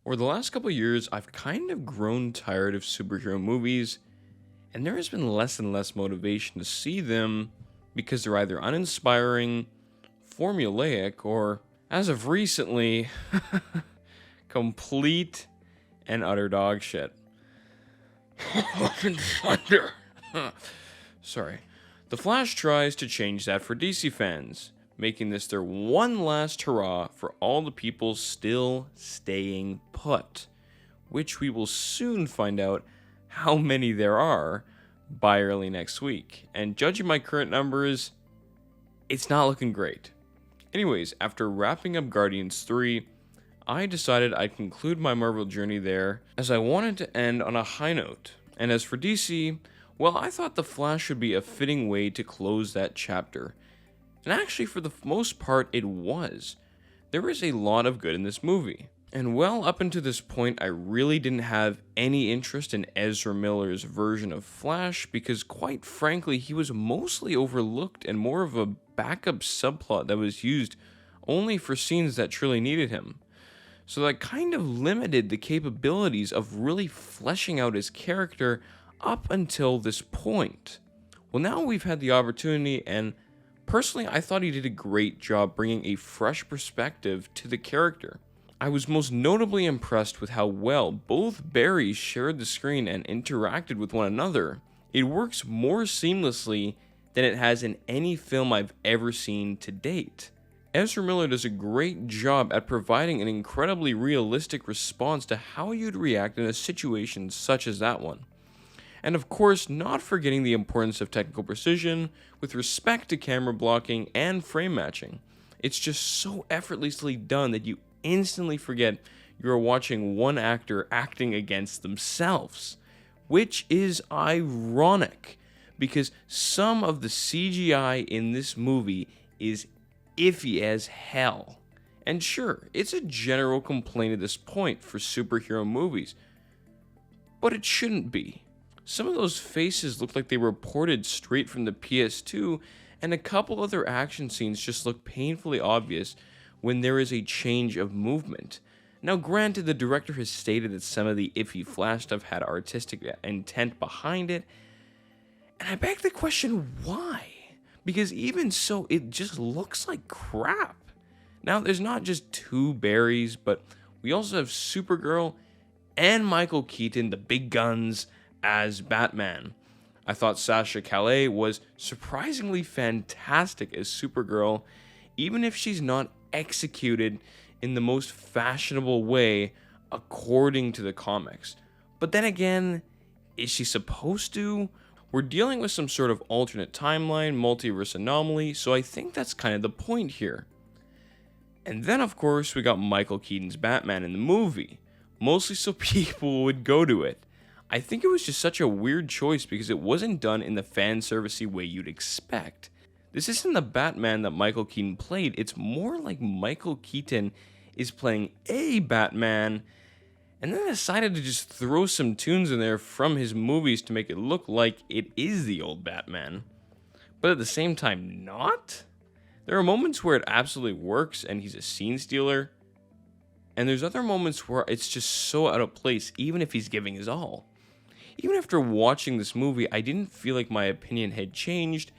Over the last couple years, I've kind of grown tired of superhero movies, and there has been less and less motivation to see them because they're either uninspiring, formulaic, or, as of recently, complete and utter dog shit. Fucking thunder! Sorry. The Flash tries to change that for DC fans, making this their one last hurrah for all the people still staying put, which we will soon find out how many there are by early next week. And judging my current numbers, it's not looking great. Anyways, after wrapping up Guardians 3, I decided I'd conclude my Marvel journey there as I wanted to end on a high note. And as for DC, well, I thought The Flash would be a fitting way to close that chapter. And actually, for the most part, it was. There is a lot of good in this movie. And well, up until this point, I really didn't have any interest in Ezra Miller's version of Flash because, quite frankly, he was mostly overlooked and more of a backup subplot that was used only for scenes that truly needed him. So that kind of limited the capabilities of really fleshing out his character up until this point. Well, now we've had the opportunity, and personally, I thought he did a great job bringing a fresh perspective to the character. I was most notably impressed with how well both Barrys shared the screen and interacted with one another. It works more seamlessly than it has in any film I've ever seen to date. Ezra Miller does a great job at providing an incredibly realistic response to how you'd react in a situation such as that one. And of course, not forgetting the importance of technical precision with respect to camera blocking and frame matching. It's just so effortlessly done that you instantly forget you're watching one actor acting against themselves, which is ironic because some of the CGI in this movie is iffy as hell. And sure, it's a general complaint at this point for superhero movies, but it shouldn't be. Some of those faces look like they were ported straight from the PS2, and a couple other action scenes just look painfully obvious when there is a change of movement. Now granted, the director has stated that some of the iffy Flash stuff had artistic intent behind it, and I beg the question, why? Because even so, it just looks like crap. Now, there's not just two Barrys, but we also have Supergirl and Michael Keaton, the big guns, as Batman. I thought Sasha Calle was surprisingly fantastic as Supergirl, even if she's not executed in the most fashionable way according to the comics. But then again, is she supposed to? We're dealing with some sort of alternate timeline, multiverse anomaly, so I think that's kind of the point here. And then, of course, we got Michael Keaton's Batman in the movie, mostly so people would go to it. I think it was just such a weird choice because it wasn't done in the fan servicey way you'd expect. This isn't the Batman that Michael Keaton played, it's more like Michael Keaton is playing a Batman and then decided to just throw some tunes in there from his movies to make it look like it is the old Batman. But at the same time, not? There are moments where it absolutely works and he's a scene stealer, and there's other moments where it's just so out of place even if he's giving his all. Even after watching this movie, I didn't feel like my opinion had changed.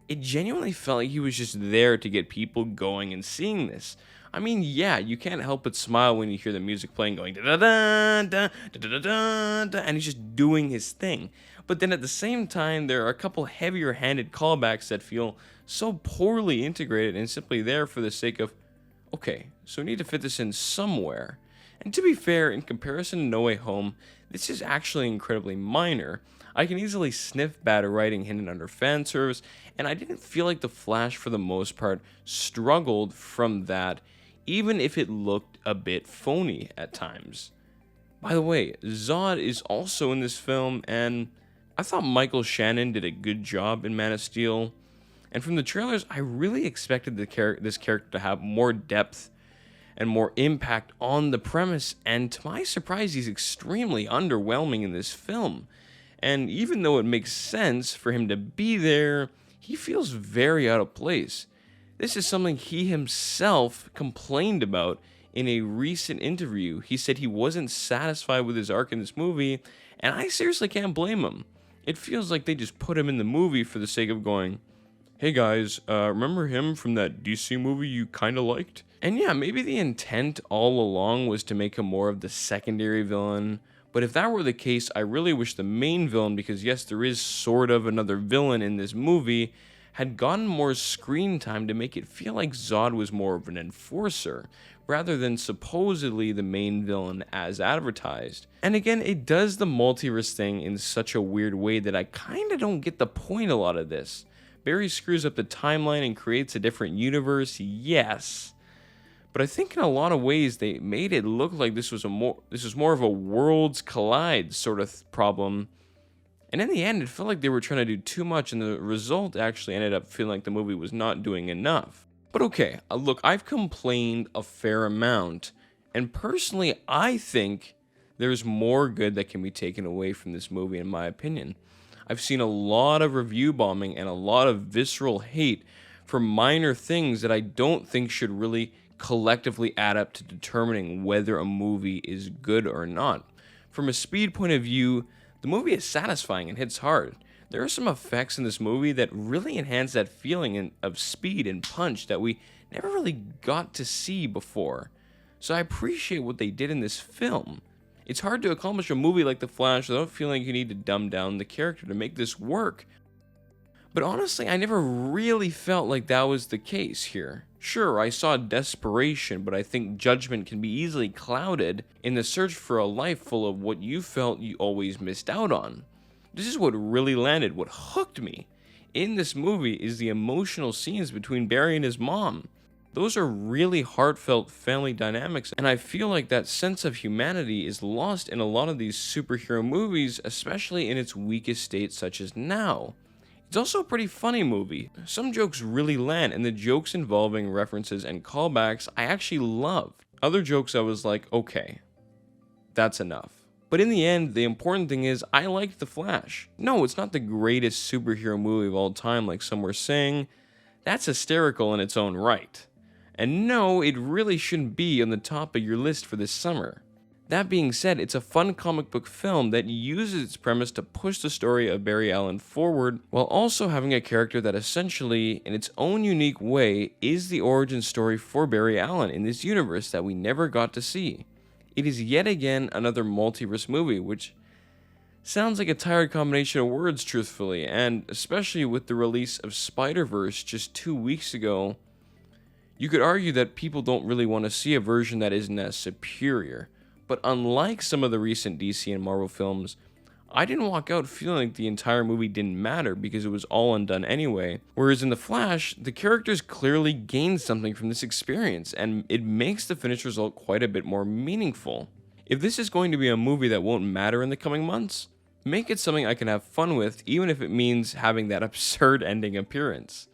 It genuinely felt like he was just there to get people going and seeing this. I mean, yeah, you can't help but smile when you hear the music playing going da-da-da-da, da-da-da-da, and he's just doing his thing. But then at the same time, there are a couple heavier-handed callbacks that feel so poorly integrated and simply there for the sake of, okay, so we need to fit this in somewhere. And to be fair, in comparison to No Way Home, this is actually incredibly minor. I can easily sniff bad writing hidden under fan service, and I didn't feel like The Flash, for the most part, struggled from that, even if it looked a bit phony at times. By the way, Zod is also in this film, and I thought Michael Shannon did a good job in Man of Steel. And from the trailers, I really expected this character to have more depth and more impact on the premise, and to my surprise, he's extremely underwhelming in this film. And even though it makes sense for him to be there, he feels very out of place. This is something he himself complained about in a recent interview, he said he wasn't satisfied with his arc in this movie, and I seriously can't blame him. It feels like they just put him in the movie for the sake of going, hey guys, remember him from that DC movie you kinda liked? And yeah, maybe the intent all along was to make him more of the secondary villain, but if that were the case, I really wish the main villain, because yes, there is sort of another villain in this movie, had gotten more screen time to make it feel like Zod was more of an enforcer, rather than supposedly the main villain as advertised. And again, it does the multiverse thing in such a weird way that I kinda don't get the point a lot of this. Barry screws up the timeline and creates a different universe, yes. But I think in a lot of ways they made it look like this was more of a worlds collide sort of problem. And in the end, it felt like they were trying to do too much, and the result actually ended up feeling like the movie was not doing enough. But okay, look, I've complained a fair amount, and personally, I think there's more good that can be taken away from this movie, in my opinion. I've seen a lot of review bombing and a lot of visceral hate for minor things that I don't think should really collectively add up to determining whether a movie is good or not. From a speed point of view, the movie is satisfying and hits hard. There are some effects in this movie that really enhance that feeling of speed and punch that we never really got to see before. So I appreciate what they did in this film. It's hard to accomplish a movie like The Flash without feeling like you need to dumb down the character to make this work. But honestly, I never really felt like that was the case here. Sure, I saw desperation, but I think judgment can be easily clouded in the search for a life full of what you felt you always missed out on. This is what really landed, what hooked me in this movie is the emotional scenes between Barry and his mom. Those are really heartfelt family dynamics, and I feel like that sense of humanity is lost in a lot of these superhero movies, especially in its weakest state such as now. It's also a pretty funny movie. Some jokes really land, and the jokes involving references and callbacks I actually loved. Other jokes I was like, okay, that's enough. But in the end, the important thing is I liked The Flash. No, it's not the greatest superhero movie of all time like some were saying. That's hysterical in its own right. And no, it really shouldn't be on the top of your list for this summer. That being said, it's a fun comic book film that uses its premise to push the story of Barry Allen forward, while also having a character that essentially, in its own unique way, is the origin story for Barry Allen in this universe that we never got to see. It is yet again another multiverse movie, which sounds like a tired combination of words, truthfully, and especially with the release of Spider-Verse just 2 weeks ago, you could argue that people don't really want to see a version that isn't as superior. But unlike some of the recent DC and Marvel films, I didn't walk out feeling like the entire movie didn't matter because it was all undone anyway. Whereas in The Flash, the characters clearly gained something from this experience, and it makes the finished result quite a bit more meaningful. If this is going to be a movie that won't matter in the coming months, make it something I can have fun with, even if it means having that absurd ending appearance.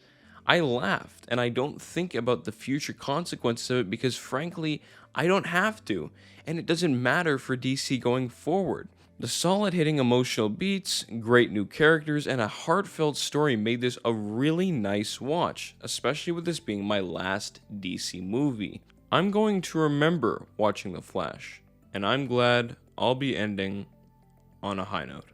I laughed, and I don't think about the future consequences of it because frankly, I don't have to, and it doesn't matter for DC going forward. The solid hitting emotional beats, great new characters, and a heartfelt story made this a really nice watch, especially with this being my last DC movie. I'm going to remember watching The Flash, and I'm glad I'll be ending on a high note.